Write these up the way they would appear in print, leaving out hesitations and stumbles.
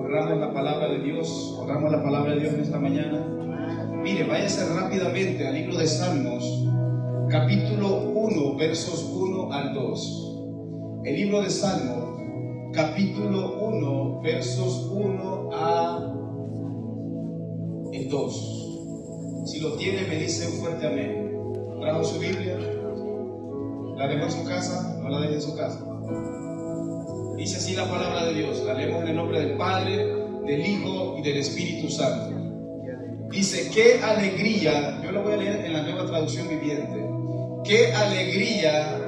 Honramos la palabra de Dios, honramos la palabra de Dios en esta mañana. Mire, váyase rápidamente al libro de Salmos, capítulo 1, versos 1 al 2. El libro de Salmos, capítulo 1, versos 1 a 2. Si lo tiene, me dice un fuerte amén. ¿Trajo su Biblia? ¿La dejó en su casa? ¿No la dejé en su casa? Dice así la palabra de Dios. La leemos en el nombre del Padre, del Hijo y del Espíritu Santo. Dice: qué alegría, yo lo voy a leer en la Nueva Traducción Viviente. Qué alegría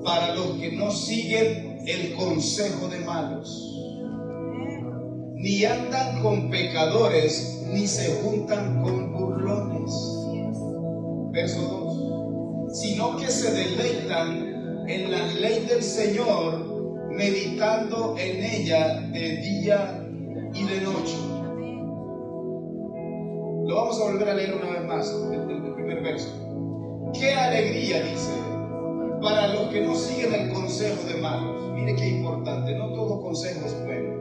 para los que no siguen el consejo de malos, ni andan con pecadores, ni se juntan con burlones. Verso 2. Sino que se deleitan en la ley del Señor, meditando en ella de día y de noche. Lo vamos a volver a leer una vez más, el primer verso. Qué alegría, dice, para los que no siguen el consejo de malos. Mire qué importante, no todo consejo es bueno.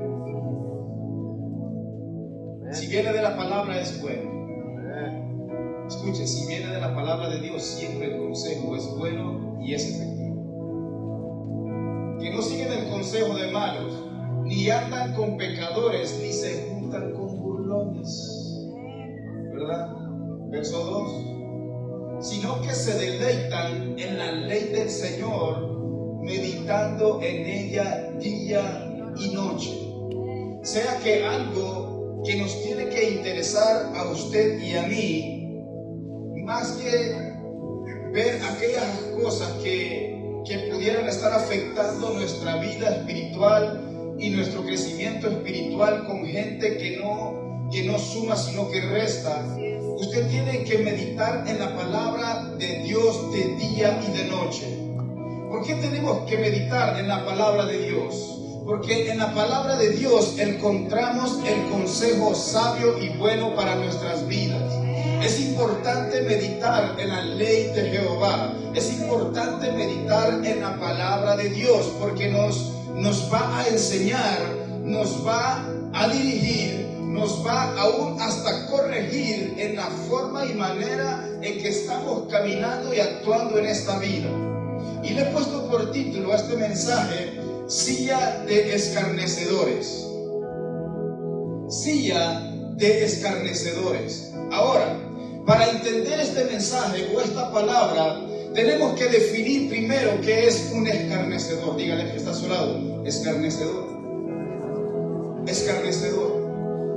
Si viene de la palabra es bueno. Escuche, si viene de la palabra de Dios, siempre el consejo es bueno y es efectivo. Que no siguen el consejo de malos, ni andan con pecadores, ni se juntan con burlones. ¿Verdad? Verso 2. Sino que se deleitan en la ley del Señor, meditando en ella día y noche. Sea que algo que nos tiene que interesar a usted y a mí, más que ver aquellas cosas que pudieran estar afectando nuestra vida espiritual y nuestro crecimiento espiritual con gente que no suma sino que resta. Usted tiene que meditar en la palabra de Dios de día y de noche. ¿Por qué tenemos que meditar en la palabra de Dios? Porque en la palabra de Dios encontramos el consejo sabio y bueno para nuestras vidas. Es importante meditar en la ley de Jehová. Es importante meditar en la palabra de Dios, porque nos va a enseñar, nos va a dirigir, nos va aún hasta corregir en la forma y manera en que estamos caminando y actuando en esta vida. Y le he puesto por título a este mensaje: silla de escarnecedores. Silla de escarnecedores. Ahora, para entender este mensaje o esta palabra, tenemos que definir primero qué es un escarnecedor. Dígale que está a su lado: escarnecedor. Escarnecedor.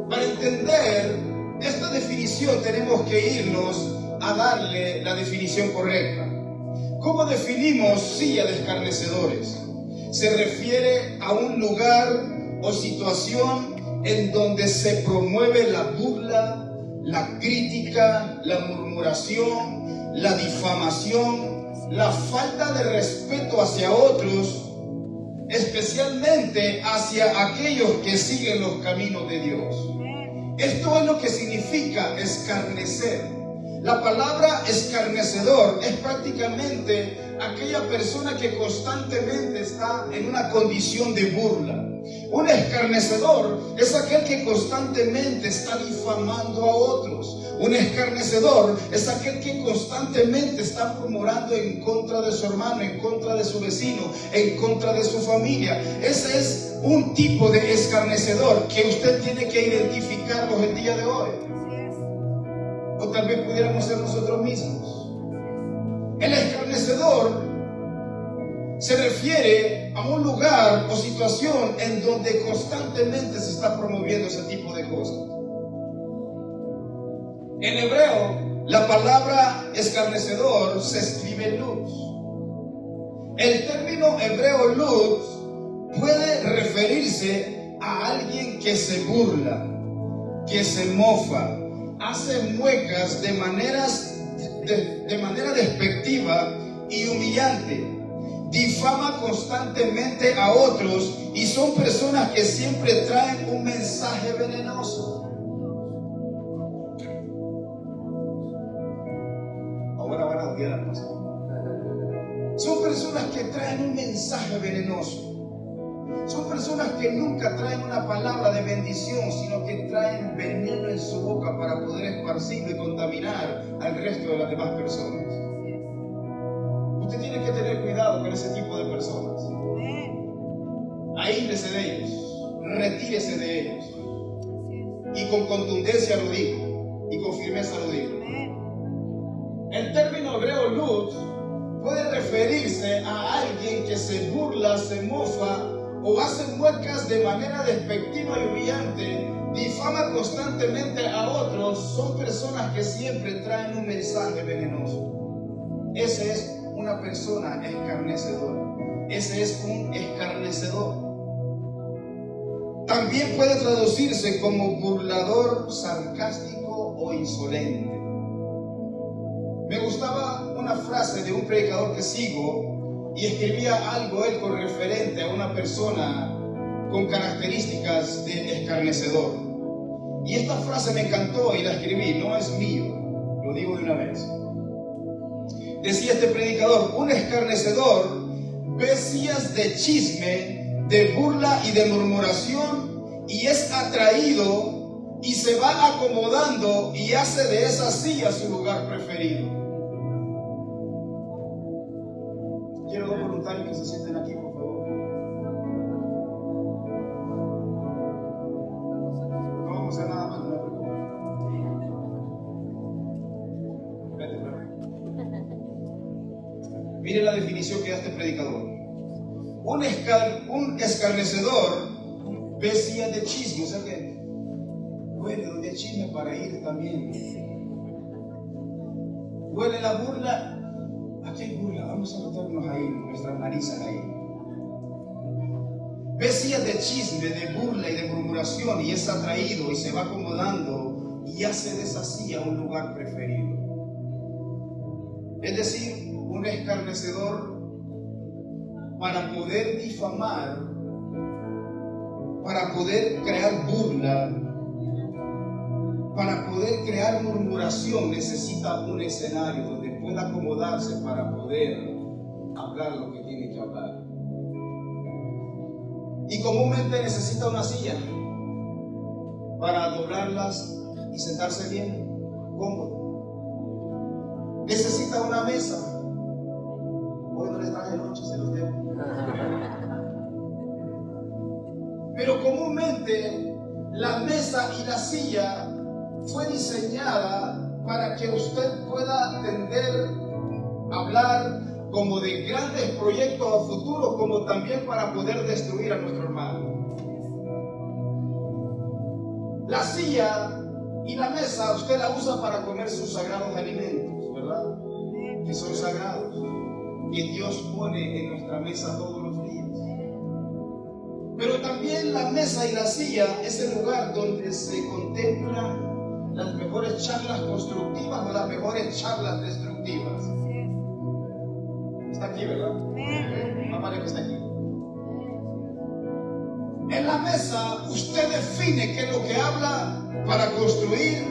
Para entender esta definición tenemos que irnos a darle la definición correcta. ¿Cómo definimos silla de escarnecedores? Se refiere a un lugar o situación en donde se promueve la burla, la crítica, la murmuración, la difamación, la falta de respeto hacia otros, especialmente hacia aquellos que siguen los caminos de Dios. Esto es lo que significa escarnecer. La palabra escarnecedor es prácticamente aquella persona que constantemente está en una condición de burla. Un escarnecedor es aquel que constantemente está difamando a otros. Un escarnecedor es aquel que constantemente está murmurando en contra de su hermano, en contra de su vecino, en contra de su familia. Ese es un tipo de escarnecedor que usted tiene que identificarlos el día de hoy. O tal vez pudiéramos ser nosotros mismos. El escarnecedor se refiere a un lugar o situación en donde constantemente se está promoviendo ese tipo de cosas. En hebreo, la palabra escarnecedor se escribe luz. El término hebreo luz puede referirse a alguien que se burla, que se mofa, hace muecas de manera despectiva y humillante. Difama constantemente a otros y son personas que siempre traen un mensaje venenoso. Ahora van a odiar al pastor. Son personas que traen un mensaje venenoso. Son personas que nunca traen una palabra de bendición, sino que traen veneno en su boca para poder esparcirlo y contaminar al resto de las demás personas. Usted tiene que tener cuidado con ese tipo de personas. Aíslese de ellos, retírese de ellos. Y con contundencia lo digo, y con firmeza lo digo. El término hebreo luz puede referirse a alguien que se burla, se mofa o hace muecas de manera despectiva y humillante, difama constantemente a otros. Son personas que siempre traen un mensaje venenoso. Ese es una persona escarnecedora. Ese es un escarnecedor. También puede traducirse como burlador, sarcástico o insolente. Me gustaba una frase de un predicador que sigo y escribía algo él con referente a una persona con características de escarnecedor. Y esta frase me encantó y la escribí, no es mío, lo digo de una vez. Decía este predicador: un escarnecedor ve sillas de chisme, de burla y de murmuración, y es atraído y se va acomodando y hace de esa silla su lugar preferido. Quiero dos voluntarios que se sienten aquí, por favor. No vamos a hacer nada más, no me preocupe. Mire la definición que da este predicador. Un escarnecedor ve sillas de chisme, o sea que huele donde hay chisme para ir también. Huele la burla. Aquí hay burla, vamos a meternos ahí, nuestras narices ahí. Ve sillas de chisme, de burla y de murmuración, y es atraído y se va acomodando y hace de esa silla un lugar preferido. Es decir, un escarnecedor, para poder difamar, para poder crear burla, para poder crear murmuración, necesita un escenario donde pueda acomodarse para poder hablar lo que tiene que hablar. Y comúnmente necesita una silla para doblarlas y sentarse bien, cómodo. Necesita una mesa. Hoy no les traje noche, se los debo. Pero comúnmente la mesa y la silla fue diseñada para que usted pueda atender, hablar como de grandes proyectos a futuro, como también para poder destruir a nuestro hermano. La silla y la mesa usted la usa para comer sus sagrados alimentos, ¿verdad? Que son sagrados, que Dios pone en nuestra mesa todos los días. Pero también la mesa y la silla es el lugar donde se contemplan las mejores charlas constructivas o las mejores charlas destructivas. Está aquí, ¿verdad? Mamá, que está aquí. En la mesa usted define qué es lo que habla para construir,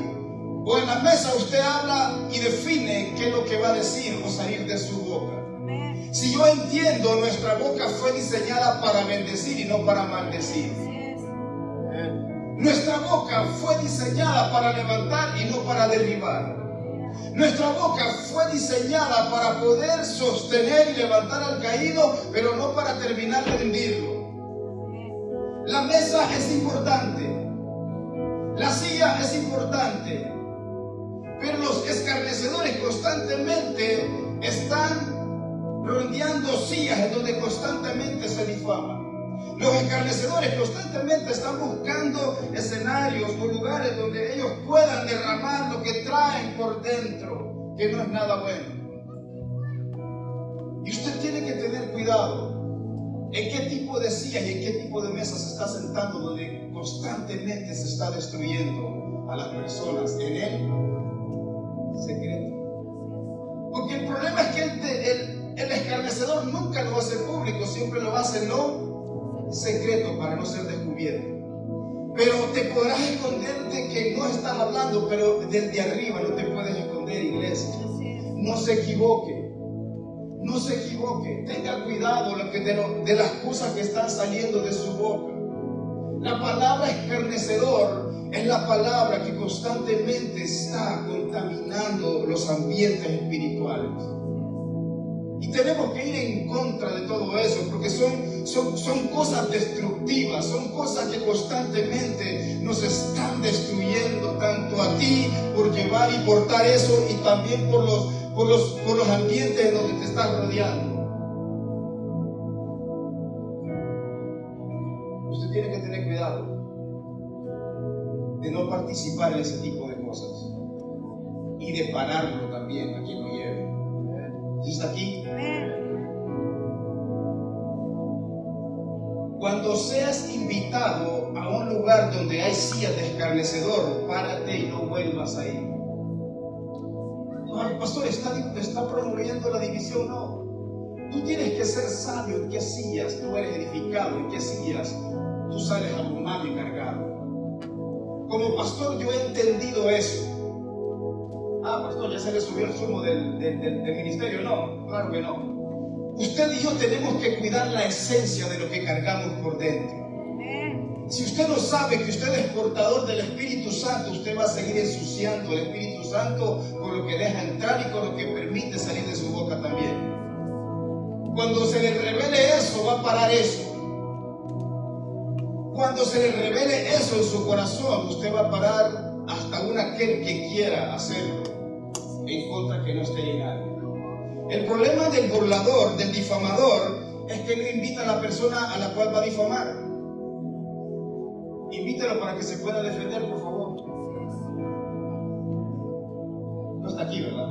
o en la mesa usted habla y define qué es lo que va a decir o salir de su boca. Si yo entiendo, nuestra boca fue diseñada para bendecir y no para maldecir. Nuestra boca fue diseñada para levantar y no para derribar. Nuestra boca fue diseñada para poder sostener y levantar al caído, pero no para terminar de hundirlo. La mesa es importante, la silla es importante, pero los escarnecedores constantemente están rondeando sillas en donde constantemente se difama. Los escarnecedores constantemente están buscando escenarios o lugares donde ellos puedan derramar lo que traen por dentro, que no es nada bueno. Y usted tiene que tener cuidado en qué tipo de sillas y en qué tipo de mesas se está sentando, donde constantemente se está destruyendo a las personas en el secreto. Porque el problema es que el escarnecedor nunca lo hace público, siempre lo hace en lo secreto para no ser descubierto. Pero te podrás esconder de que no estás hablando, pero desde arriba no te puedes esconder, iglesia. No se equivoque. No se equivoque, tenga cuidado de las cosas que están saliendo de su boca. La palabra escarnecedor es la palabra que constantemente está contaminando los ambientes espirituales. Y tenemos que ir en contra de todo eso, porque son cosas destructivas, son cosas que constantemente nos están destruyendo, tanto a ti por llevar y portar eso, y también por los ambientes en donde te estás rodeando. Usted tiene que tener cuidado de no participar en ese tipo de cosas y de pararlo también a quien lo lleve. ¿Sí está aquí? Cuando seas invitado a un lugar donde hay sillas de escarnecedor, párate y no vuelvas a ir. No, el pastor está promoviendo la división. No. Tú tienes que ser sabio en qué sillas tú eres edificado, en qué sillas tú sales abrumado y cargado. Como pastor yo he entendido eso. Pastor, ya se le subió el sumo del ministerio. No, claro que no. Usted y yo tenemos que cuidar la esencia de lo que cargamos por dentro. Si usted no sabe que usted es portador del Espíritu Santo, usted va a seguir ensuciando el Espíritu Santo con lo que deja entrar y con lo que permite salir de su boca también. Cuando se le revele eso, va a parar eso. Cuando se le revele eso en su corazón, usted va a parar hasta un aquel que quiera hacerlo en contra que no esté en algo. El problema del burlador, del difamador, es que no invita a la persona a la cual va a difamar. Invítalo para que se pueda defender, por favor. No está aquí, ¿verdad?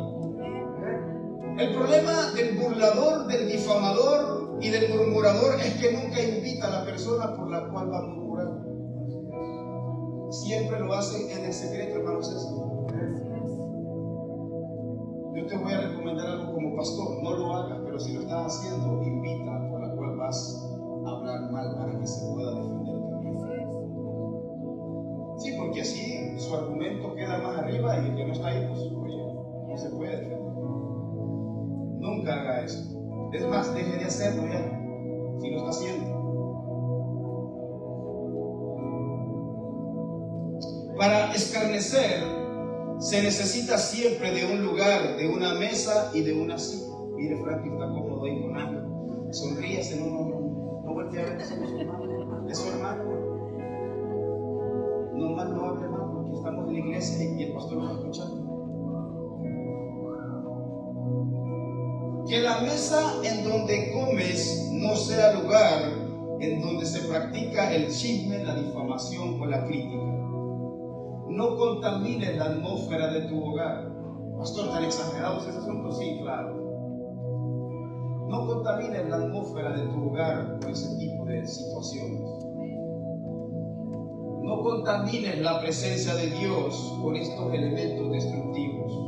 El problema del burlador, del difamador y del murmurador es que nunca invita a la persona por la cual va a murmurar. Siempre lo hacen en el secreto, hermano César. Yo te voy a recomendar algo como pastor: no lo hagas, pero si lo estás haciendo, invita por la cual vas a hablar mal para que se pueda defender también. Sí, porque así su argumento queda más arriba y el que no está ahí, pues, oye, no se puede defender. Nunca haga eso. Es más, deje de hacerlo ya, si lo está haciendo. Para escarnecer se necesita siempre de un lugar, de una mesa y de una silla. Mire, Frankie está cómodo ahí con algo. Sonríase, no voltee a ver, es su hermano. Es su hermano. No más no hable más, porque estamos en la iglesia y el pastor lo va a escuchar. Que la mesa en donde comes no sea lugar en donde se practica el chisme, la difamación o la crítica. No contamines la atmósfera de tu hogar. Pastor, ¿tan exagerados ese asunto? Sí, claro. No contamines la atmósfera de tu hogar con ese tipo de situaciones. No contamines la presencia de Dios con estos elementos destructivos.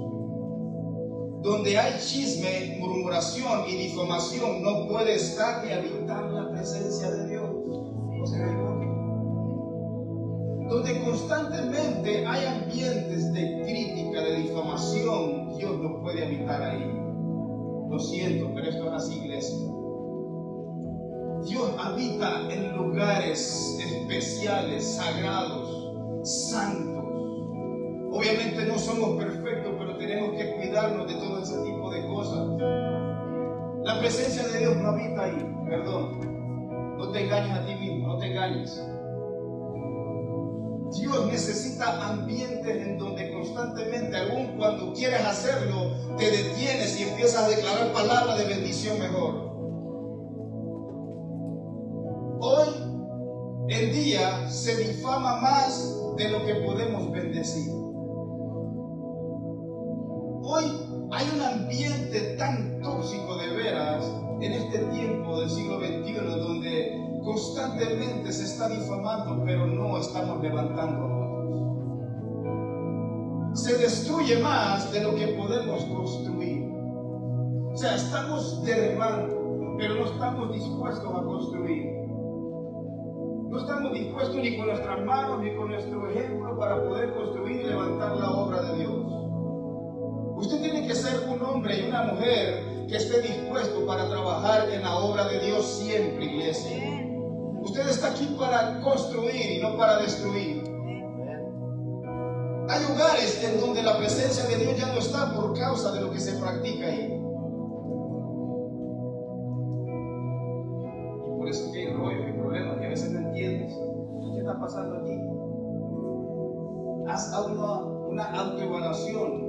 Donde hay chisme, murmuración y difamación, no puede estar ni habitar la presencia de Dios. No se equivoque. Donde constantemente hay ambientes de crítica, de difamación, Dios no puede habitar ahí. Lo siento, pero esto es así, iglesia. Dios habita en lugares especiales, sagrados, santos. Obviamente no somos perfectos, pero tenemos que cuidarnos de todo ese tipo de cosas. La presencia de Dios no habita ahí, perdón. No te engañes a ti mismo, no te engañes. Dios necesita ambientes en donde constantemente, aun cuando quieres hacerlo, te detienes y empiezas a declarar palabras de bendición mejor. Hoy en día se difama más de lo que podemos bendecir. Hoy hay un ambiente tan tóxico de veras en este tiempo del siglo XXI donde constantemente se está difamando, pero no estamos levantando a otros. Se destruye más de lo que podemos construir. O sea, estamos derribando, pero no estamos dispuestos a construir. No estamos dispuestos ni con nuestras manos ni con nuestro ejemplo para poder construir y levantar la obra de Dios. Usted tiene que ser un hombre y una mujer que esté dispuesto para trabajar en la obra de Dios siempre, iglesia. Usted está aquí para construir y no para destruir. Hay lugares en donde la presencia de Dios ya no está por causa de lo que se practica ahí. Y por eso que hay rollos y problemas que a veces no entiendes. ¿Qué está pasando aquí? Haz una autoevaluación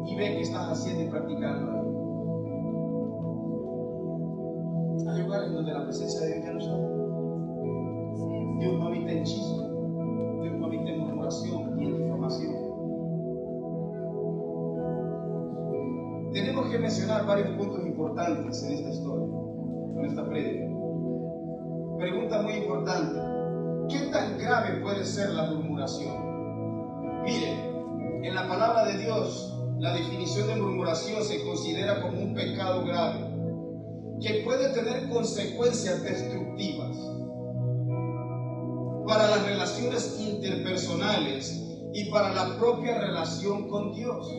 y ve qué estás haciendo y practicando ahí. Hay lugares donde la presencia de Dios ya no está. Dios no habita en chisme, Dios no habita en murmuración y en difamación. Tenemos que mencionar varios puntos importantes en esta historia, en esta prédica. Pregunta muy importante: ¿qué tan grave puede ser la murmuración? Mire, en la palabra de Dios, la definición de murmuración se considera como un pecado grave que puede tener consecuencias destructivas para las relaciones interpersonales y para la propia relación con Dios.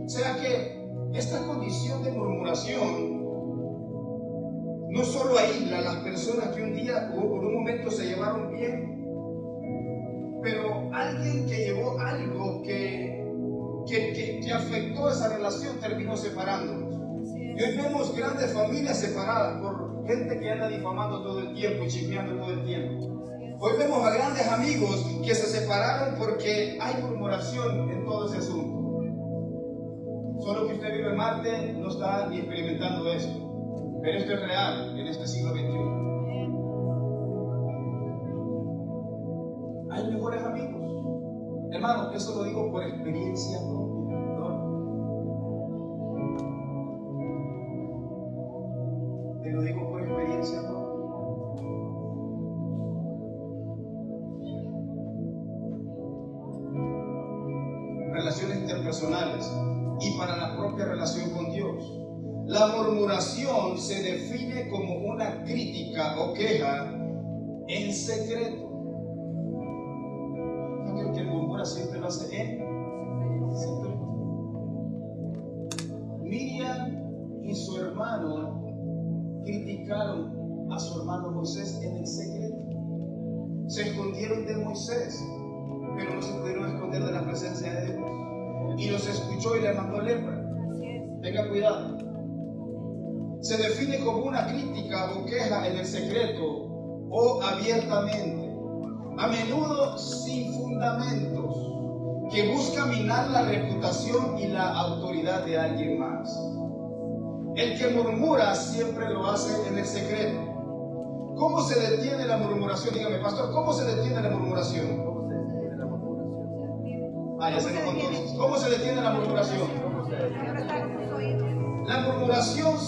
O sea que esta condición de murmuración no solo aísla a las personas que un día o por un momento se llevaron bien, pero alguien que llevó algo que afectó esa relación terminó separándonos. Y hoy vemos grandes familias separadas por gente que anda difamando todo el tiempo y chismeando todo el tiempo. Hoy vemos a grandes amigos que se separaron porque hay murmuración en todo ese asunto. Solo que usted vive en Marte no está ni experimentando esto, pero esto es real en este siglo XXI. Hay mejores amigos. Hermano, eso lo digo por experiencia propia. Te lo digo por experiencia propia. Relaciones interpersonales y para la propia relación con Dios. La murmuración se define como una crítica o queja en secreto. El que murmura siempre lo hace en secreto. Miriam y su hermano criticaron a su hermano Moisés en el secreto. Se escondieron de Moisés, pero no se pudieron esconder de la presencia de Dios. Y los escuchó y le mandó lepra. Tenga cuidado. Se define como una crítica o queja en el secreto o abiertamente, a menudo sin fundamentos, que busca minar la reputación y la autoridad de alguien más. El que murmura siempre lo hace en el secreto. ¿Cómo se detiene la murmuración? Dígame, pastor, ¿cómo se detiene la murmuración? Ya se lo contó. ¿Cómo se detiene la murmuración? La murmuración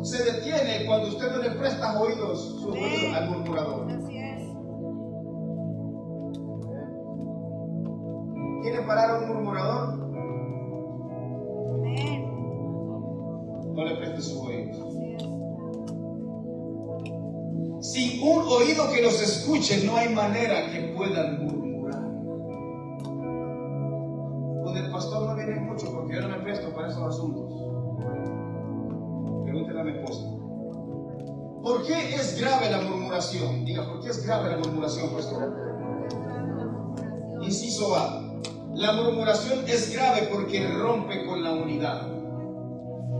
se detiene cuando usted no le presta sus oídos al murmurador. ¿Quiere parar a un murmurador? No le preste sus oídos. Sin un oído que los escuche, no hay manera que puedan murmurar. Con el pastor no viene mucho porque yo no me presto para esos asuntos. Pregúntele a mi esposa. ¿Por qué es grave la murmuración? Diga, ¿por qué es grave la murmuración, pastor? Inciso A. La murmuración es grave porque rompe con la unidad.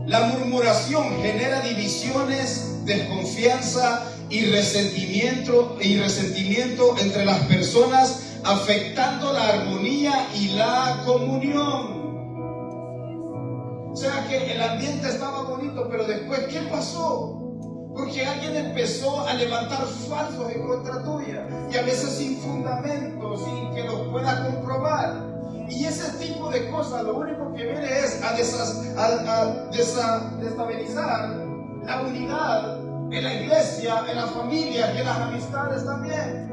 La murmuración genera divisiones, desconfianza y resentimiento entre las personas, afectando la armonía y la comunión. O sea que el ambiente estaba bonito, pero después, ¿qué pasó? Porque alguien empezó a levantar falsos en contra tuya, y a veces sin fundamento, sin que los puedas comprobar. Y ese tipo de cosas lo único que viene es a desestabilizar la unidad en la iglesia, en la familia, en las amistades también.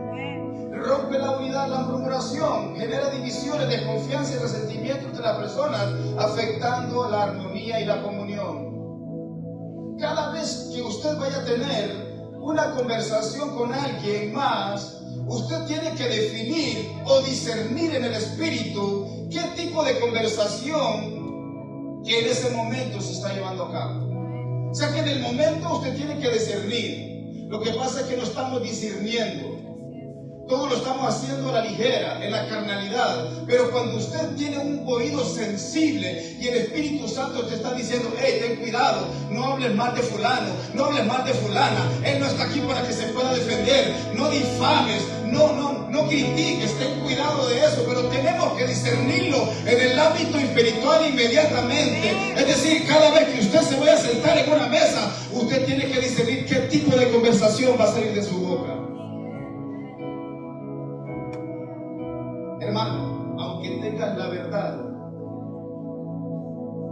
Rompe la unidad, la murmuración, genera divisiones, desconfianza y resentimiento entre las personas, afectando la armonía y la comunión. Cada vez que usted vaya a tener una conversación con alguien más, usted tiene que definir o discernir en el espíritu qué tipo de conversación que en ese momento se está llevando a cabo. sea que en el momento usted tiene que discernir. Lo que pasa es que no estamos discerniendo. Todo lo estamos haciendo a la ligera, en la carnalidad. Pero cuando usted tiene un oído sensible y el Espíritu Santo te está diciendo: hey, ten cuidado, no hables mal de fulano, no hables mal de fulana, él no está aquí para que se pueda defender, no difames, no critiques, ten cuidado de eso. Pero tenemos que discernirlo en el ámbito espiritual inmediatamente. Es decir, cada vez que usted se vaya a sentar en una mesa, usted tiene que discernir qué tipo de conversación va a salir de su boca. Hermano, aunque tengas la verdad,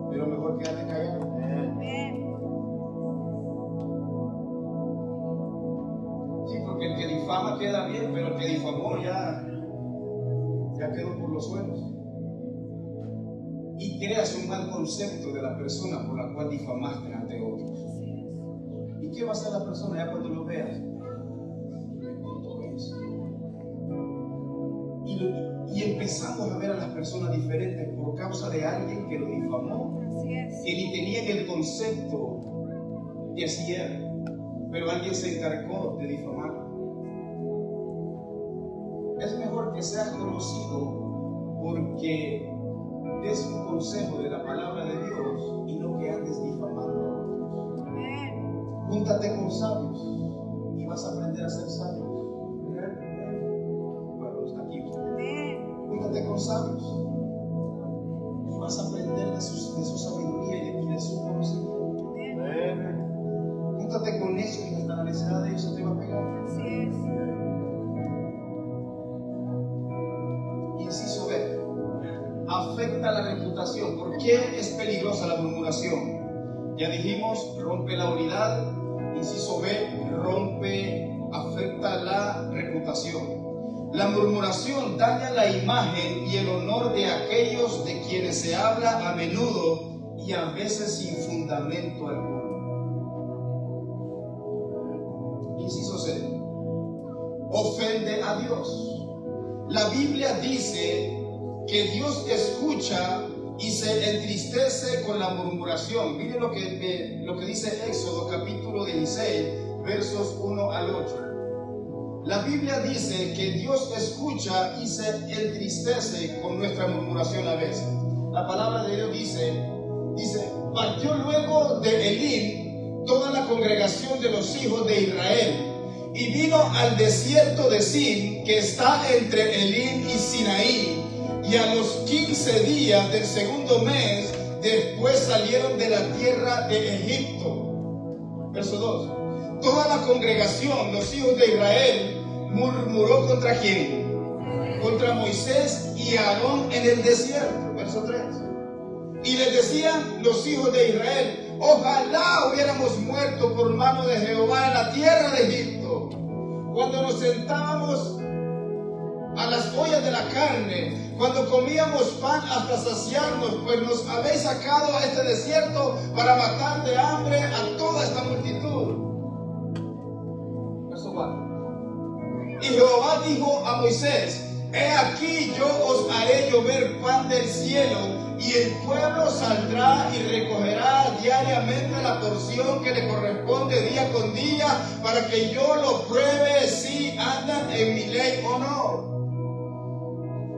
pero mejor quédate callado. Sí, porque el que difama queda bien, pero el que difamó ya quedó por los suelos. Y creas un mal concepto de la persona por la cual difamaste ante otros. ¿Y qué va a hacer la persona ya cuando lo veas? Y empezamos a ver a las personas diferentes por causa de alguien que lo difamó, que ni tenía el concepto de así era, pero alguien se encargó de difamarlo. Es mejor que seas conocido porque des un consejo de la palabra de Dios y no que andes difamando a otros. Júntate con sabios y vas a aprender a ser sabio. Júntate con sabios y vas a aprender de su sabiduría y de su conocimiento. Júntate con ellos y hasta la necesidad de ellos se te va a pegar. Así es. Inciso B. Afecta la reputación. ¿Por qué es peligrosa la murmuración? Ya dijimos, rompe la unidad. Inciso B, afecta la reputación. La murmuración daña la imagen y el honor de aquellos de quienes se habla a menudo y a veces sin fundamento alguno. Inciso C. Ofende a Dios. La Biblia dice que Dios escucha y se entristece con la murmuración. Miren lo que dice Éxodo capítulo 16, versos 1 al 8. La Biblia dice que Dios escucha y se entristece con nuestra murmuración a veces. La palabra de Dios dice, partió luego de Elim toda la congregación de los hijos de Israel y vino al desierto de Sin, que está entre Elim y Sinaí, y a los 15 días del segundo mes después salieron de la tierra de Egipto. Verso 2. Toda la congregación, los hijos de Israel, murmuró ¿contra quién? Contra Moisés y Aarón en el desierto. Verso 3. Y les decían los hijos de Israel: ojalá hubiéramos muerto por mano de Jehová en la tierra de Egipto, cuando nos sentábamos a las ollas de la carne, cuando comíamos pan hasta saciarnos, pues nos habéis sacado a este desierto para matar de hambre a toda esta multitud. Verso 4. Y Jehová dijo a Moisés: he aquí yo os haré llover pan del cielo, y el pueblo saldrá y recogerá diariamente la porción que le corresponde día con día, para que yo lo pruebe si andan en mi ley o no.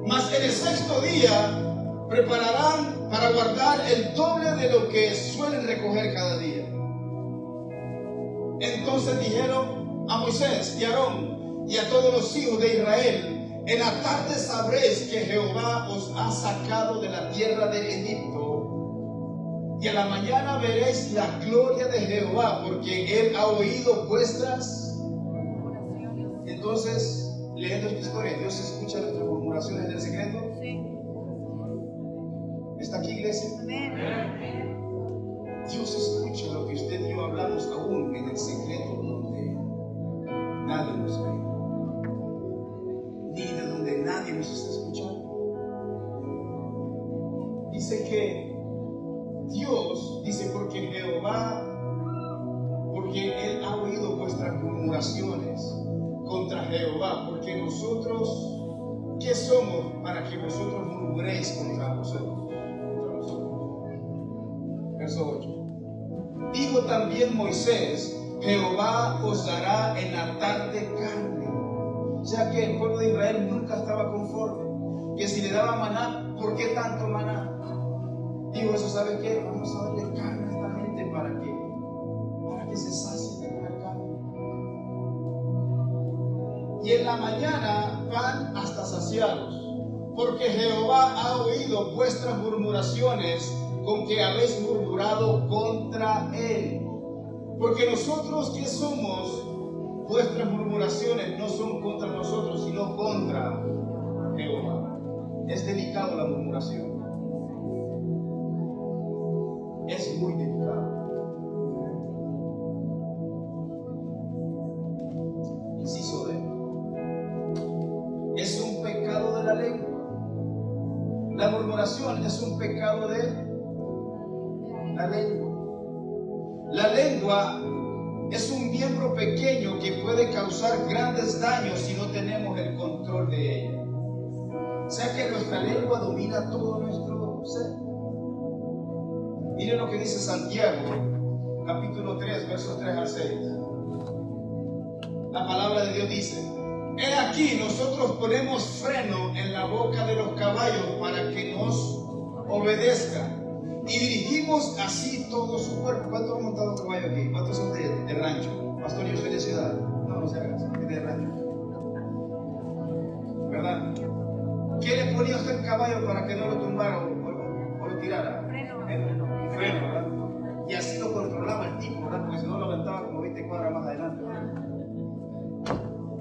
Mas en el sexto día prepararán para guardar el doble de lo que suelen recoger cada día. Entonces dijeron a Moisés y a Aarón y a todos los hijos de Israel: en la tarde sabréis que Jehová os ha sacado de la tierra de Egipto, y a la mañana veréis la gloria de Jehová, porque él ha oído vuestras. Entonces, leyendo esta historia, ¿Dios escucha nuestras murmuraciones en el secreto? Sí. ¿Está aquí, iglesia? Amén. Dios escucha lo que usted y yo hablamos aún en el secreto, donde nadie nos ve, ni de donde nadie nos está escuchando. Dice que Dios dice: porque él ha oído vuestras murmuraciones contra Jehová, porque nosotros, ¿qué somos para que vosotros murmuréis contra nosotros? Verso 8. Dijo también Moisés: Jehová os dará en la tarde carne. O sea que el pueblo de Israel nunca estaba conforme. Que si le daba maná, ¿por qué tanto maná? Digo, eso, ¿sabe qué? Vamos a darle carne a esta gente para que se sacien de comer carne. Y en la mañana van hasta saciados, porque Jehová ha oído vuestras murmuraciones con que habéis murmurado contra él. Porque nosotros, ¿qué somos? Vuestras murmuraciones no son contra nosotros, sino contra Jehová. Es delicado la murmuración. Es muy delicado. Inciso D. Es un pecado de la lengua. La murmuración es un pecado de la lengua. La lengua es un miembro pequeño que puede causar grandes daños si no tenemos el control de ella. O sea que nuestra lengua domina todo nuestro ser. Miren lo que dice Santiago, capítulo 3, versos 3 al 6. La palabra de Dios dice: he aquí, nosotros ponemos freno en la boca de los caballos para que nos obedezcan, y dirigimos así todo su cuerpo. ¿Cuántos han montado caballo aquí? ¿Cuántos son de rancho? Pastor, yo soy de ciudad. No se hagas, es de rancho. ¿Verdad? ¿Qué le ponía usted al caballo para que no lo tumbara o lo tirara? Freno, ¿verdad? Y así lo controlaba el tipo, ¿verdad? Porque si no lo aventaba como 20 cuadras más adelante, ¿verdad?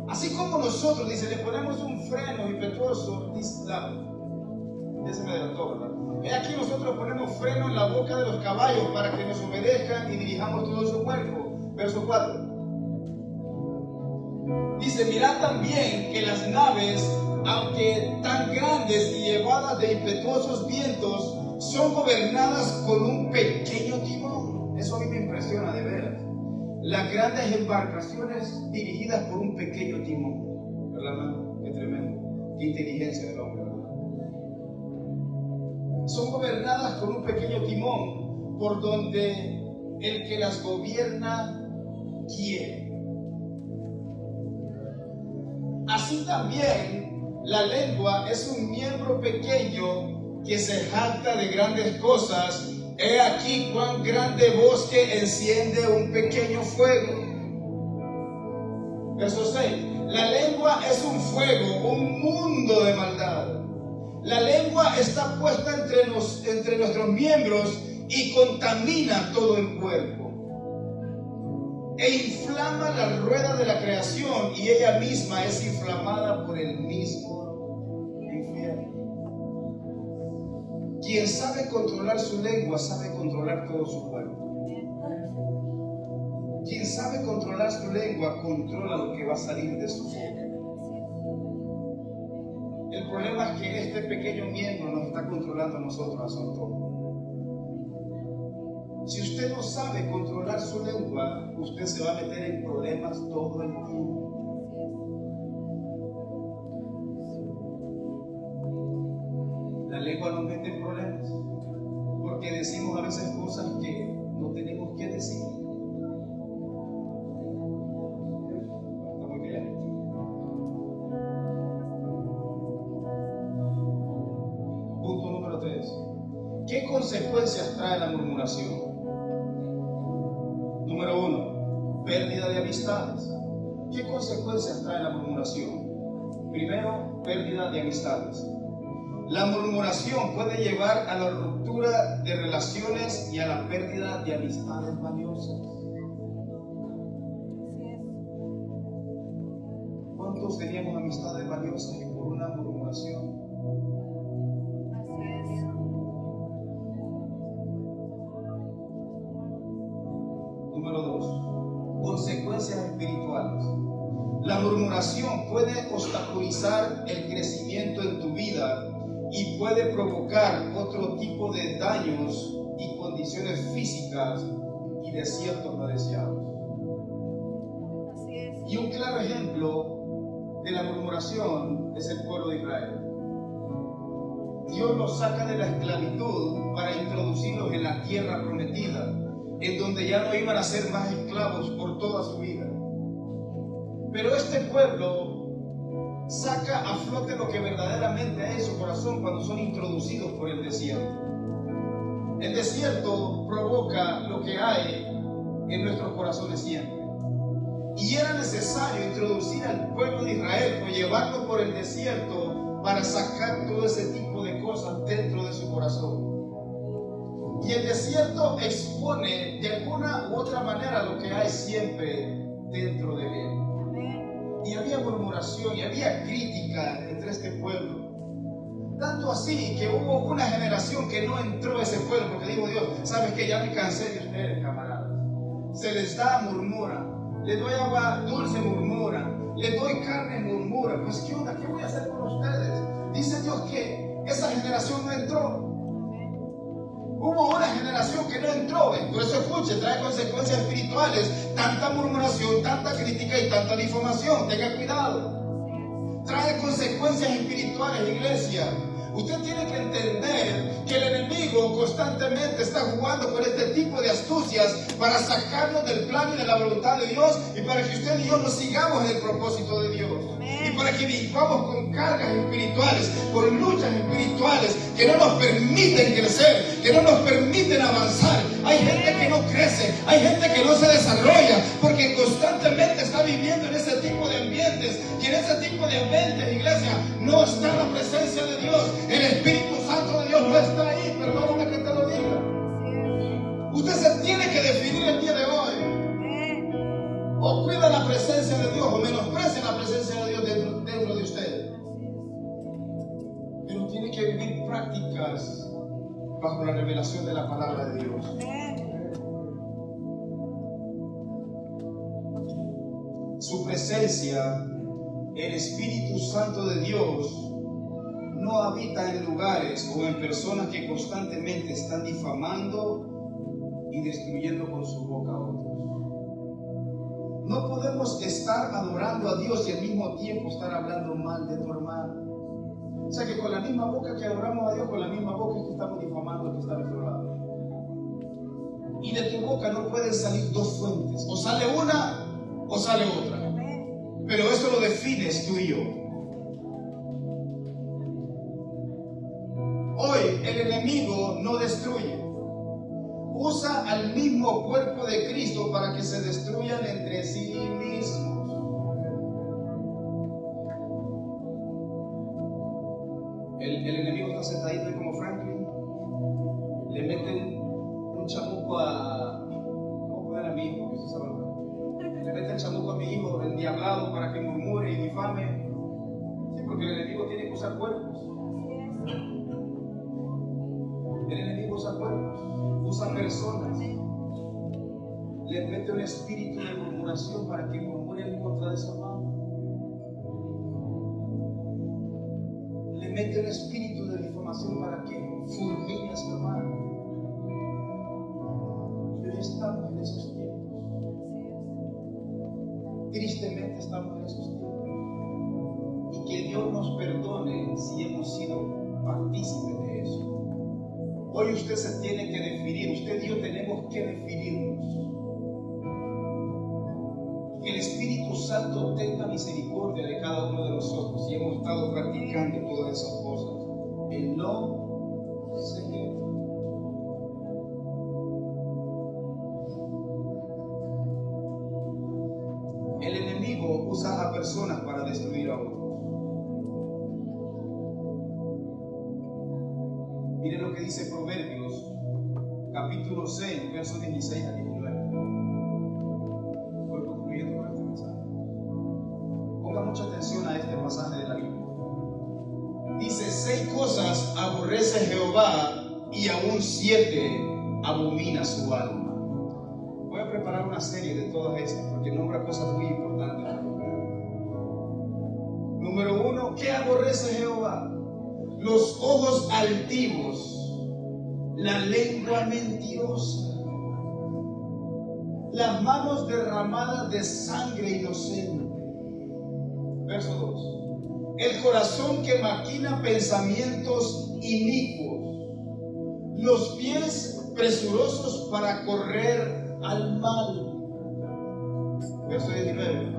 Así como nosotros, dice, le ponemos un freno impetuoso, dice, ese me adelantó, ¿verdad? He aquí nosotros ponemos freno en la boca de los caballos para que nos obedezcan y dirijamos todo su cuerpo. Verso 4. Dice: mirad también que las naves, aunque tan grandes y llevadas de impetuosos vientos, son gobernadas con un pequeño timón. Eso a mí me impresiona de veras. Las grandes embarcaciones dirigidas por un pequeño timón. ¿Verdad, hermano? Qué tremendo. Qué inteligencia del hombre, ¿verdad? Son gobernadas con un pequeño timón por donde el que las gobierna quiere. Así también la lengua es un miembro pequeño que se jacta de grandes cosas. He aquí cuán grande bosque enciende un pequeño fuego. Verso 6. La lengua es un fuego, un mundo de maldad. La lengua está puesta entre nuestros miembros y contamina todo el cuerpo. E inflama la rueda de la creación, y ella misma es inflamada por el mismo infierno. Quien sabe controlar su lengua sabe controlar todo su cuerpo. Quien sabe controlar su lengua controla lo que va a salir de su boca. El problema es que este pequeño miembro nos está controlando a nosotros, a nosotros. Si usted no sabe controlar su lengua, usted se va a meter en problemas todo el tiempo. La lengua nos mete en problemas porque decimos a veces cosas que no tenemos que decir. Está muy bien. Punto número 3. ¿Qué consecuencias trae la murmuración? Número 1, pérdida de amistades. ¿Qué consecuencias trae la murmuración? Primero, pérdida de amistades. La murmuración puede llevar a la ruptura de relaciones y a la pérdida de amistades valiosas. ¿Cuántos teníamos amistades valiosas y por una murmuración? Número 2, consecuencias espirituales. La murmuración puede obstaculizar el crecimiento en tu vida y puede provocar otro tipo de daños y condiciones físicas y desiertos no deseados. Y un claro ejemplo de la murmuración es el pueblo de Israel. Dios los saca de la esclavitud para introducirlos en la tierra prometida. en donde ya no iban a ser más esclavos por toda su vida. Pero este pueblo saca a flote lo que verdaderamente hay en su corazón cuando son introducidos por el desierto. El desierto provoca lo que hay en nuestros corazones siempre. Y era necesario introducir al pueblo de Israel o llevarlo por el desierto para sacar todo ese tipo de cosas dentro de su corazón. Y el desierto expone de alguna u otra manera lo que hay siempre dentro de él. Y había murmuración y había crítica entre este pueblo. Tanto así que hubo una generación que no entró a ese pueblo porque dijo Dios, ¿sabes qué? Ya me cansé de ustedes, camaradas. Se les da, murmura. Les doy agua dulce, murmura. Les doy carne, murmura. Pues ¿qué onda? ¿Qué voy a hacer con ustedes? Dice Dios que esa generación no entró. Hubo una generación que no entró. Por eso escuche, trae consecuencias espirituales. Tanta murmuración, tanta crítica y tanta difamación. Tenga cuidado. Trae consecuencias espirituales, iglesia. Usted tiene que entender que el enemigo constantemente está jugando con este tipo de astucias para sacarnos del plan y de la voluntad de Dios y para que usted y yo nos sigamos en el propósito de Dios. Y para que vivamos con cargas espirituales, con luchas espirituales que no nos permiten crecer, que no nos permiten avanzar. Hay gente que no crece, hay gente que no se desarrolla porque constantemente está viviendo en ese tipo de ambientes. Y en ese tipo de ambientes, iglesia, no está la presencia de Dios. El Espíritu Santo de Dios no está ahí, perdóname que te lo diga. Usted se tiene que definir el día de hoy. O cuida la presencia de Dios o menosprecia la presencia de Dios dentro de usted. Pero tiene que vivir prácticas bajo la revelación de la palabra de Dios. Su presencia, el Espíritu Santo de Dios, no habita en lugares o en personas que constantemente están difamando y destruyendo con su boca a otros. No podemos estar adorando a Dios y al mismo tiempo estar hablando mal de tu hermano. O sea que con la misma boca que adoramos a Dios, con la misma boca que estamos difamando al que está a nuestro lado. Y de tu boca no pueden salir dos fuentes. O sale una o sale otra. Pero eso lo defines tú y yo. Hoy el enemigo no destruye. Usa al mismo cuerpo de Cristo para que se destruyan entre sí mismos. El enemigo está sentadito ahí como Franklin. Le meten un chamuco a... ¿Cómo poner a mi hijo? Que usted sabe lo que... Le meten el chamuco a mi hijo endiablado para que murmure y difame. Sí, porque el enemigo tiene que usar cuerpos. El enemigo usa cuerpos, usa personas. Le mete un espíritu de murmuración para que murmuren en contra de su hermano. Le mete un espíritu de difamación para que fulmine a su hermano. Y hoy estamos en esos tiempos. Tristemente estamos en esos tiempos. Y que Dios nos perdone si hemos sido partícipes de eso. Hoy usted se tiene que definir, usted y yo tenemos que definirnos. Que el Espíritu Santo tenga misericordia de cada uno de nosotros y hemos estado practicando todas esas cosas. El no seguir. El enemigo usa a personas para destruir a otros. Miren lo que dice Proverbios, capítulo 6, versos 16 a 19. Voy concluyendo con este mensaje. Ponga mucha atención a este pasaje de la Biblia. Dice, 6 cosas aborrece Jehová y aún 7 abomina su alma. Voy a preparar una serie de todas estas porque nombra cosas muy importantes. Número 1, ¿qué aborrece Jehová? Los ojos altivos, la lengua mentirosa, las manos derramadas de sangre inocente. Verso 2. El corazón que maquina pensamientos inicuos, los pies presurosos para correr al mal. Verso 19.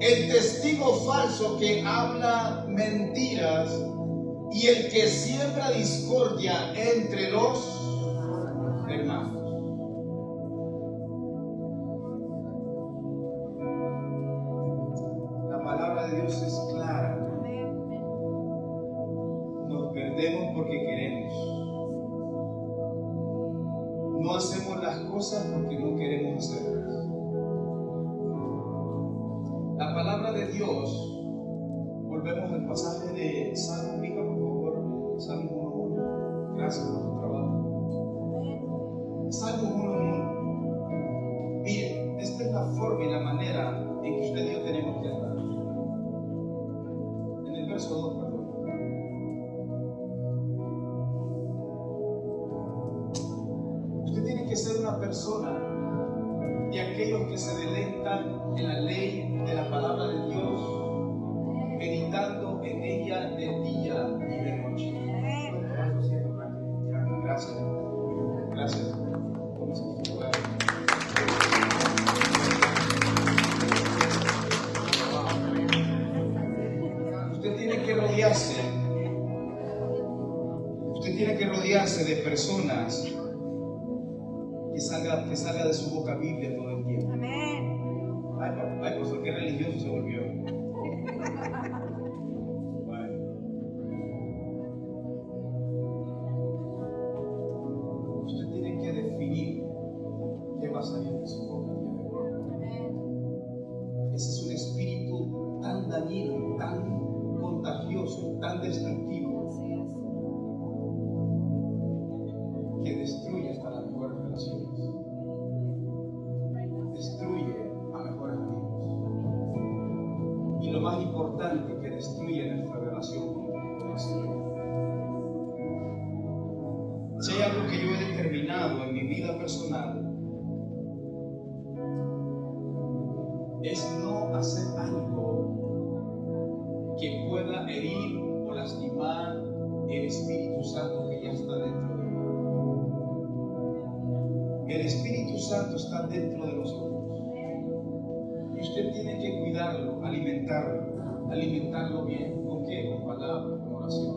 El testigo falso que habla mentiras y el que siembra discordia entre los hermanos. La palabra de Dios es clara. Nos perdemos porque queremos. No hacemos las cosas porque no queremos hacerlas. La palabra de Dios, volvemos al pasaje de Salmo, por favor, Salmo 1:1. Gracias por tu trabajo. Salmo 1:1. Miren, esta es la forma y la manera en que usted y yo tenemos que andar. En el verso 2, perdón. Usted tiene que ser una persona de aquellos que se deleitan en la ley de la palabra de Dios, meditando en ella de día y de noche. Gracias. Gracias. Usted tiene que rodearse de personas que salga de su boca Biblia todo el tiempo. Ay, pastor, qué religioso se volvió. Bueno. Usted tiene que definir qué va a salir de su boca. Ese es un espíritu tan dañino, tan contagioso, tan destructivo, que destruye hasta las mejores relaciones. Destruye a mejores amigos. Y lo más importante, que destruye nuestra relación con el Señor. Si hay algo que yo he determinado en mi vida personal, es no hacer algo que pueda herir o lastimar el Espíritu Santo que ya está dentro de mí. El Espíritu Santo está dentro de nosotros. Y usted tiene que cuidarlo, alimentarlo bien. ¿Con qué? Con palabra, con oración.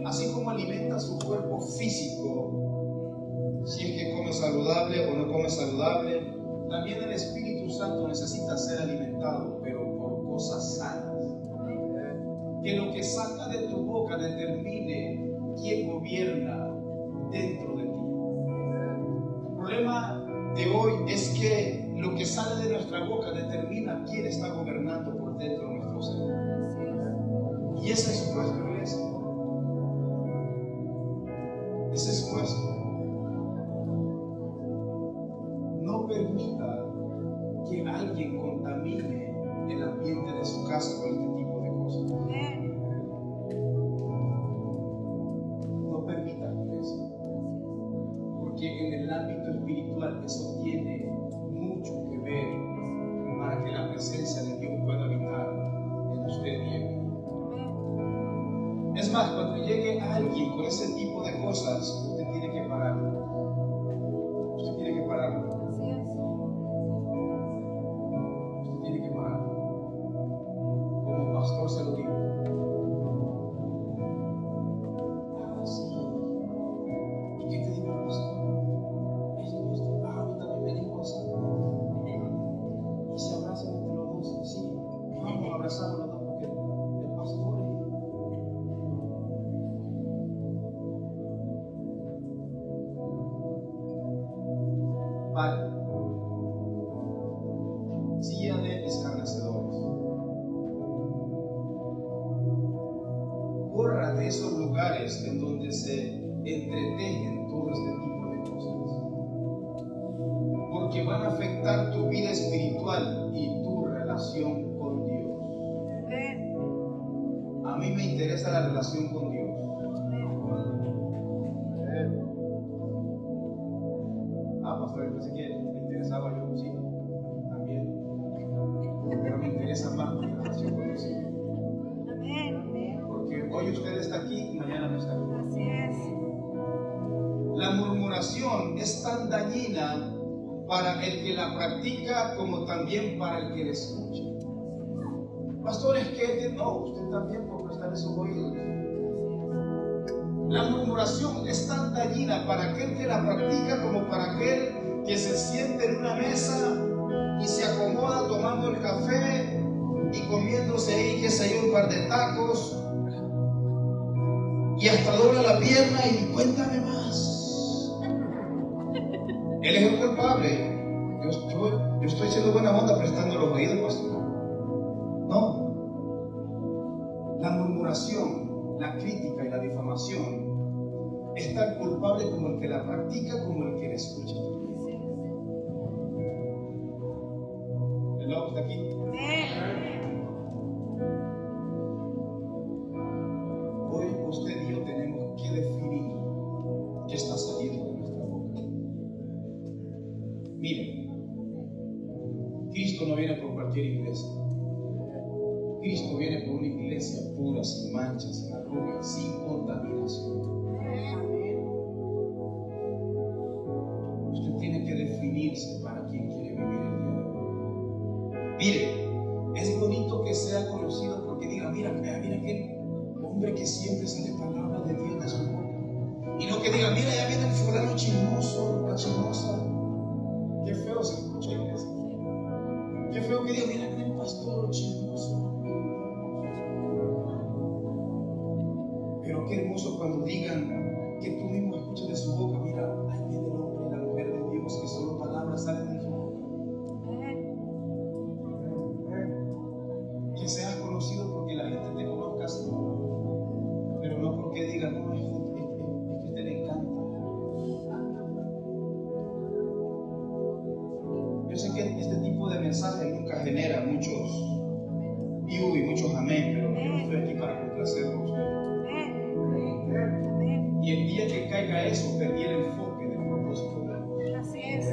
Así como alimenta su cuerpo físico, si es que come saludable o no come saludable, también el Espíritu Santo necesita ser alimentado, pero por cosas sanas. Que lo que salga de tu boca determine quién gobierna dentro de ti. El problema de hoy es que lo que sale de nuestra boca determina quién está gobernando por dentro de nuestro ser. Y ese es nuestro iglesia. Ese es nuestro. No permita que alguien contamine el ambiente de su casa con este tipo de cosas. No permita eso. Porque en el ámbito espiritual eso tiene mucho que ver para que la presencia de Dios pueda habitar en usted y en mí. Es más, cuando llegue alguien con ese tipo de cosas, usted tiene que pararlo. Usted tiene que pararlo. Usted tiene que pararlo. Como pastor se lo digo. ¿Y qué te digo, pastor? Esto. A mí también me dijo así. Y se abrazan entre los dos. Sí, vamos a abrazarnos los dos porque el pastor es. Vale. Silla de escarnecedores. Corra de esos lugares en donde se entretejen todo este tipo de cosas, porque van a afectar tu vida espiritual y tu relación con Dios. A mí me interesa la relación con Dios. Pastor, pensé que me interesaba yo, sí, también, pero me interesa más la relación con Dios. Porque hoy usted está aquí y mañana no está aquí. La murmuración murmuración es tan dañina para el que la practica como también para el que la escucha. Pastores, que no, usted también por prestar esos oídos. La murmuración es tan dañina para aquel que la practica como para aquel que se siente en una mesa y se acomoda tomando el café y comiéndose ahí, que se un par de tacos, y hasta dobla la pierna y cuéntame más. Él es el culpable. Yo estoy siendo buena onda prestando los oídos, pastor. No. La murmuración, la crítica y la difamación es tan culpable como el que la practica como el que la escucha. ¿El lobo está aquí? Hoy usted y yo tenemos que definir qué está saliendo de nuestra boca. Mire, Cristo no viene por cualquier iglesia. Cristo viene por una iglesia pura, sin manchas, sin arrugas, sin contaminación. Usted tiene que definirse para quién quiere vivir el día de hoy. Mire, es bonito que sea conocido porque diga, mira aquel hombre que siempre sale palabras de Dios de su boca. Y no que diga, mira, ya viene el fulano chismoso, la chismosa. Qué feo se escucha, iglesia. Qué feo que diga, mira que el pastor chismoso. Pero qué hermoso cuando digan que tú mismo escuchas de su boca, mira, ahí viene el hombre y la mujer de Dios, que solo palabras salen de su boca. Que seas conocido porque la gente te conozca así, pero no porque digan, no, es que a usted le encanta. Yo sé que este tipo de mensajes nunca genera muchos views y muchos amén, pero yo no estoy aquí para complacerlo a usted. Y el día que caiga eso, perdí el enfoque del propósito de Dios. Así es.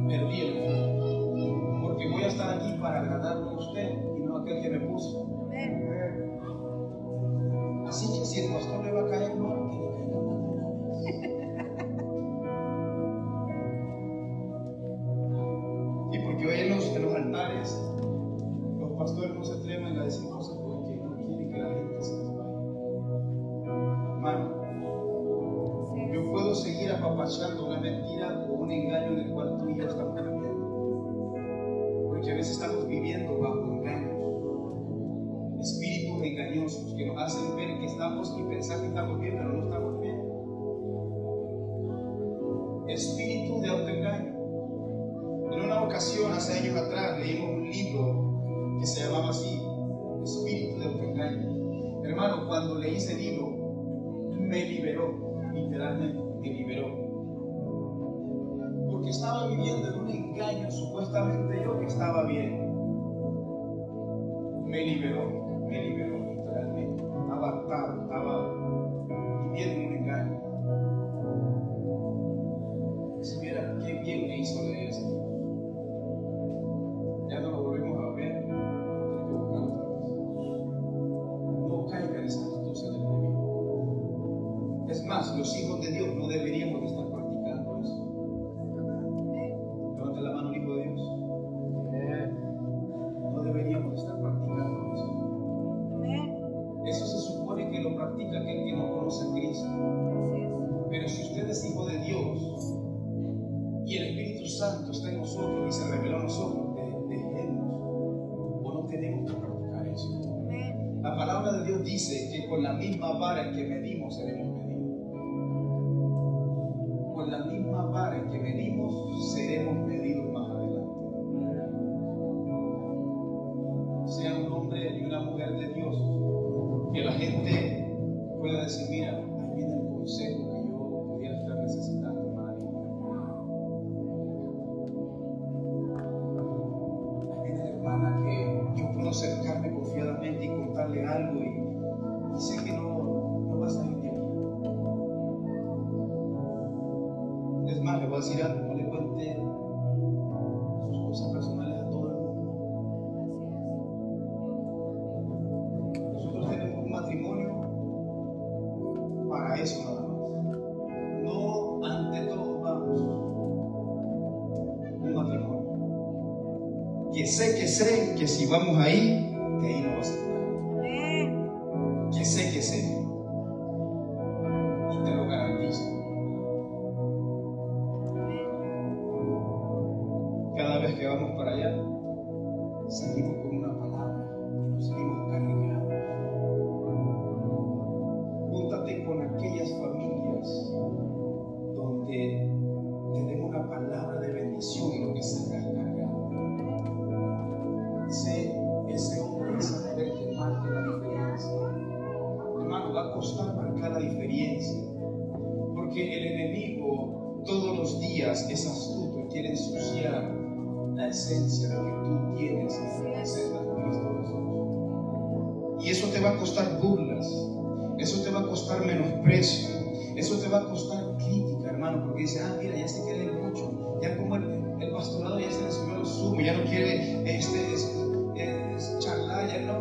Perdí el enfoque. Porque voy a estar aquí para agradarle a usted y no a aquel que me puso. Así que si el pastor le va a caer mal, que le caiga mal de una vez. Y porque hoy en los altares, los pastores no se atreven a decir cosas porque no quieren que la gente se les vaya. Hermano, yo puedo seguir apapachando una mentira o un engaño en el cual tú y yo estamos viviendo. Porque a veces estamos viviendo bajo engaños, espíritus engañosos que nos hacen ver que estamos y pensar que estamos bien, pero no estamos bien. Espíritu de autoengaño. En una ocasión, hace años atrás, leímos un libro que se llamaba así, Espíritu de autoengaño. Hermano, cuando leí ese libro, me liberó. Literalmente me liberó, porque estaba viviendo en un engaño, supuestamente yo que estaba bien. Me liberó literalmente. Estaba atado, estaba viviendo en un engaño. Si viera qué bien me hizo leer ese libro. Ya no lo volvemos a ver, tengo que buscarlo otra vez. No caiga en esa astucia del enemigo. Es más, los hijos de Dios no deberíamos estar practicando eso. Levanta la mano, hijo de Dios. No deberíamos estar practicando eso. Eso se supone que lo practica aquel que no conoce a Cristo. Pero si usted es hijo de Dios y el Espíritu Santo está en nosotros y se reveló a nosotros, dejemos o no tenemos que practicar eso. La palabra de Dios dice que con la misma vara en que medimos seremos medidos. Con la misma vara en que medimos seremos medidos más adelante. Sea un hombre y una mujer de Dios, que la gente pueda decir, mira, ahí viene el consejo que yo pudiera estar necesitando, hermana. Ahí viene la hermana que yo puedo acercarme confiadamente y contarle algo y sé que no va a salir de aquí. Es más, le voy a decir algo, no le cuente sus cosas personales a todo el mundo. Nosotros tenemos un matrimonio para eso nada más. No ante todo sé que si vamos ahí, de ahí no va a ser nada. Que sé. Y te lo garantizo. Cada vez que vamos para allá, salimos con una palabra y nos seguimos cargados. Júntate con aquellas familias donde te den una palabra de bendición y lo que salgas cargado. Sé ese hombre, esa mujer que marque la diferencia. Hermano, va a costar marcar la diferencia, porque el enemigo todos los días es astuto y quiere ensuciar la esencia de que tú tienes y representas a Cristo Jesús. Y eso te va a costar burlas, eso te va a costar menosprecio, eso te va a costar crítica, hermano, porque dice, mira, ya se quiere mucho, ya como el pastorado ya se le subió lo sumo, ya no quiere charlar, ya no,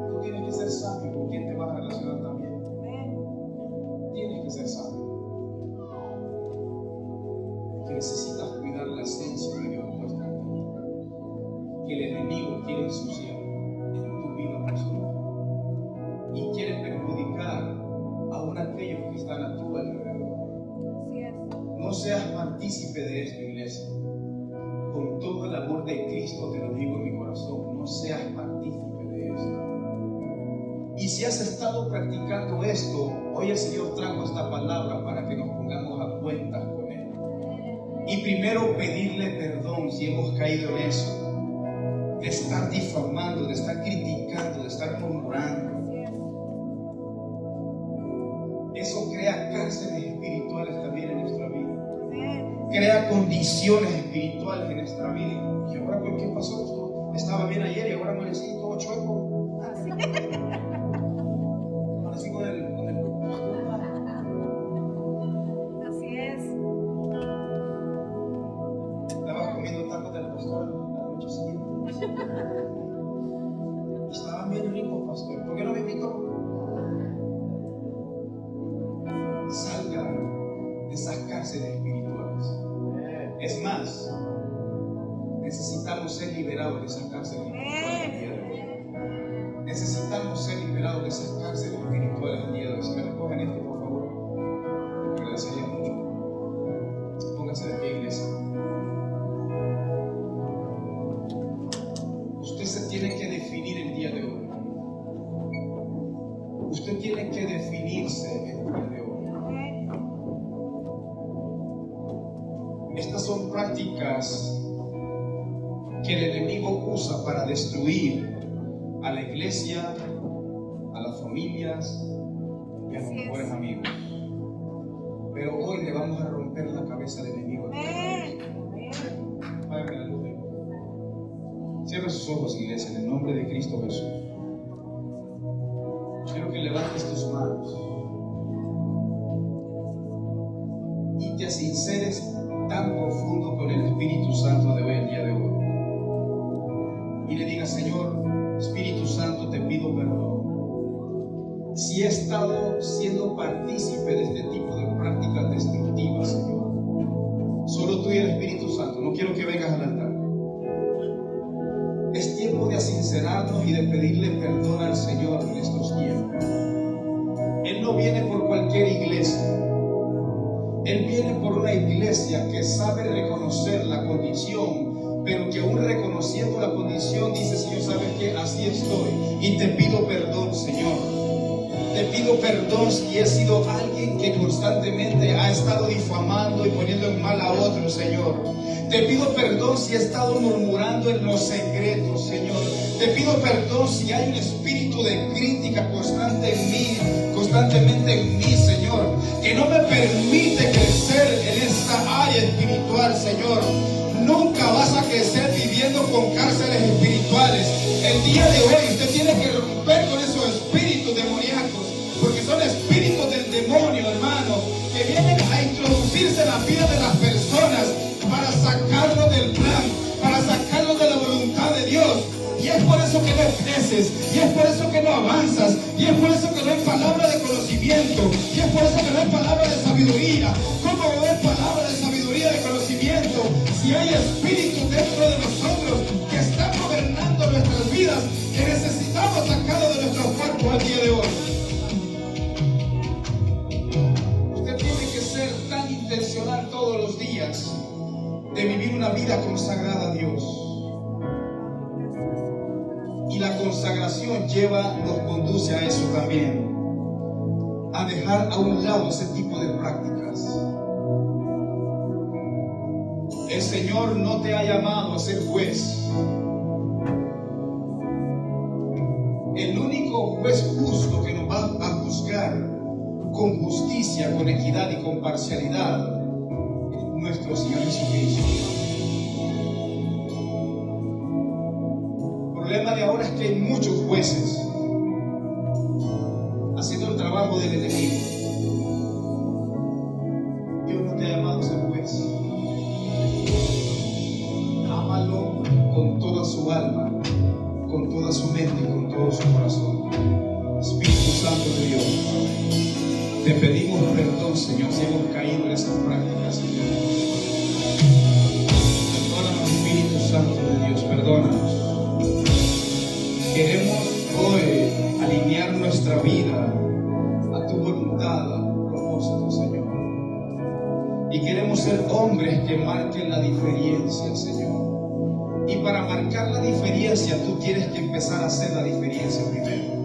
tú tienes que ser sabio con quién te vas a relacionar también. Tienes que ser sabio, que necesitas cuidar la esencia de Dios puesta en ti, que el enemigo quiere ensuciar en tu vida personal y quiere perjudicar aún aquellos que están a tu alrededor. No seas partícipe de esto, iglesia. Con todo el amor de Cristo te lo digo en mi corazón, no seas partícipe de esto. Y si has estado practicando esto, hoy el Señor trajo esta palabra para que nos pongamos a cuentas con Él. Y primero pedirle perdón si hemos caído en eso, de estar difamando, de estar criticando, de estar murmurando. Eso crea cárceles espirituales también en nuestra vida. Crea condiciones espirituales en nuestra vida. ¿Y ahora qué pasó? Estaba bien ayer y ahora amanecí todo chueco. Amanecí con el Así es. Estaba comiendo tacos del pastor la noche siguiente. Estaban bien ricos, pastor. ¿Por qué no me invitó? Salga de esas cárceles espirituales. Es más, necesitamos ser liberados de esas cárceles espirituales. Necesitamos ser liberados de esas cárceles espirituales el día de hoy. Si me recogen esto, por favor, me agradecería mucho. Póngase de pie, iglesia. Usted se tiene que definir el día de hoy. Usted tiene que definirse el día de hoy. Estas son prácticas que el enemigo usa para destruir a la iglesia, a las familias y a los mejores amigos. Pero hoy le vamos a romper la cabeza al enemigo. Págame la luz. Cierra sus ojos, iglesia, en el nombre de Cristo Jesús. Quiero que levantes tus manos y te sinceres tan profundo con el Espíritu Santo de hoy, el día de hoy, y le digas: Señor, Espíritu Santo, te pido perdón si he estado siendo partícipe de este tipo de prácticas destructivas, Señor. Solo tú y el Espíritu Santo. No quiero que vengas al altar. Es tiempo de sincerarnos y de pedirle perdón al Señor en estos tiempos. Él no viene por cualquier iglesia. Él viene por una iglesia que sabe reconocer la condición, pero que aún reconociendo la condición dice: Señor, ¿sabes qué? Así estoy y te pido perdón, Señor. Te pido perdón si he sido alguien que constantemente ha estado difamando y poniendo en mal a otros, Señor. Te pido perdón si he estado murmurando en los secretos, Señor. Te pido perdón si hay un espíritu de crítica constantemente en mí, Señor, que no me permite crecer en esta área espiritual, Señor. Nunca vas a crecer viviendo con cárceles espirituales. El día de hoy usted tiene que romper con esos espíritus demoníacos, porque son espíritus del demonio, hermano, que vienen a introducirse en la vida de las personas para sacarlo del plan, para sacarlo de la voluntad de Dios. Y es por eso que no creces, y es por eso que no avanzas, y es por eso que no hay palabra de conocimiento, y es por eso que no hay palabra de sabiduría. ¿Cómo no hay palabra de sabiduría, de conocimiento, si hay espíritu dentro de nosotros que está áreas de vivir una vida consagrada a Dios. Y la consagración nos conduce a eso también, a dejar a un lado ese tipo de prácticas. El Señor no te ha llamado a ser juez. El único juez justo que nos va a juzgar con justicia, con equidad y con parcialidad es nuestro Señor Jesucristo. El problema de ahora es que hay muchos jueces haciendo el trabajo del enemigo. Dios no te ha llamado a ser juez. Ámalo con toda su alma, con toda su mente y con todo su corazón. Espíritu Santo de Dios, te pedimos perdón, Señor, si hemos caído en esas prácticas, Señor. Perdónanos, Espíritu Santo de Dios, perdónanos. Queremos hoy alinear nuestra vida a tu voluntad, a tu propósito, Señor. Y queremos ser hombres que marquen la diferencia, Señor. Y para marcar la diferencia, tú tienes que empezar a hacer la diferencia primero.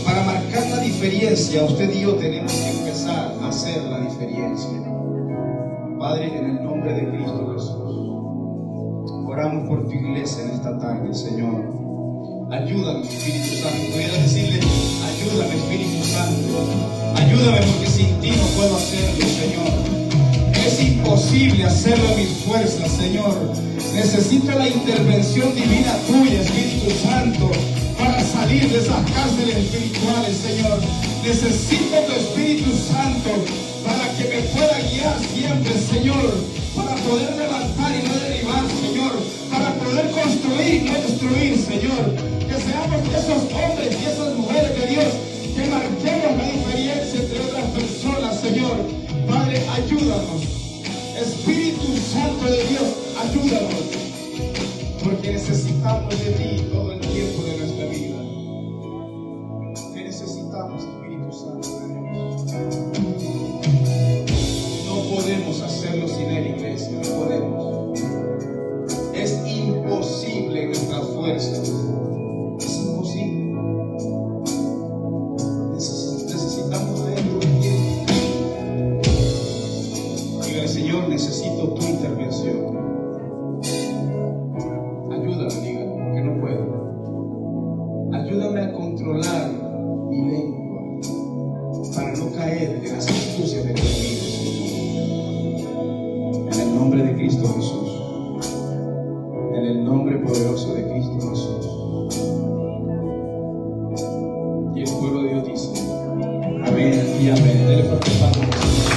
Para marcar la diferencia, usted y yo tenemos que empezar a hacer la diferencia. Padre, en el nombre de Cristo Jesús, oramos por tu iglesia en esta tarde, Señor. Ayúdame, Espíritu Santo. Pudiera decirle, ayúdame, Espíritu Santo. Ayúdame porque sin ti no puedo hacerlo, Señor. Es imposible hacerlo en mis fuerzas, Señor. Necesito la intervención divina tuya, Espíritu Santo, para salir de esas cárceles espirituales, Señor. Necesito tu Espíritu Santo para que me pueda guiar siempre, Señor, para poder levantar y no derribar, Señor, para poder construir y no destruir, Señor. Que seamos esos hombres y esas mujeres de Dios que marquemos la diferencia entre otras personas, Señor. Padre, ayúdanos. Espíritu Santo de Dios, ayúdanos, porque necesitamos de ti todo el tiempo de nuestra vida. Te necesitamos, Espíritu Santo de Dios. No podemos hacerlo sin él, iglesia, no podemos. Es imposible en nuestras fuerzas. Es imposible. Necesitamos de él todo el tiempo. Diga, Señor, necesito tu intervención. Ayúdame, diga, porque no puedo. Ayúdame a controlar mi lengua para no caer en las astucias del enemigo, Señor. En el nombre de Cristo Jesús. En el nombre poderoso de Cristo Jesús. Y el pueblo de Dios dice, amén y amén. Dele fuerte aplauso.